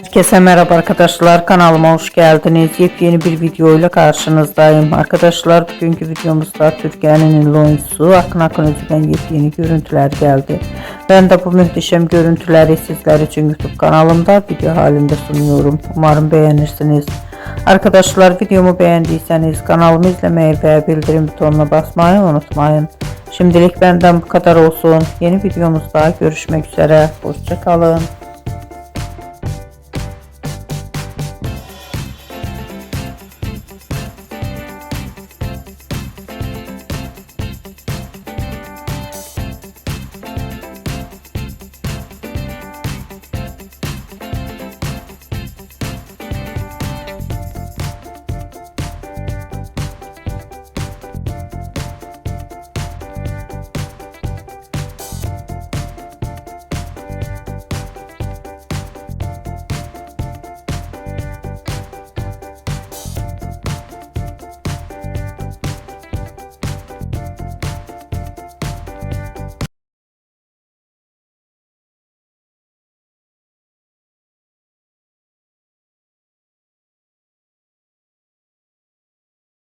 Herkese merhaba arkadaşlar, kanalıma hoş geldiniz. Yepyeni bir video ile karşınızdayım. Arkadaşlar, bugünkü videomuzda Türkiye'nin ünlü oyuncusu Akın Akınözü'den yepyeni görüntüler geldi. Ben de bu muhteşem görüntüleri sizler için YouTube kanalımda video halinde sunuyorum. Umarım beğenirsiniz. Arkadaşlar, videomu beğendiyseniz kanalımı izlemeyi ve bildirim butonuna basmayı unutmayın. Şimdilik benden bu kadar olsun. Yeni videomuzda görüşmek üzere. Hoşça kalın.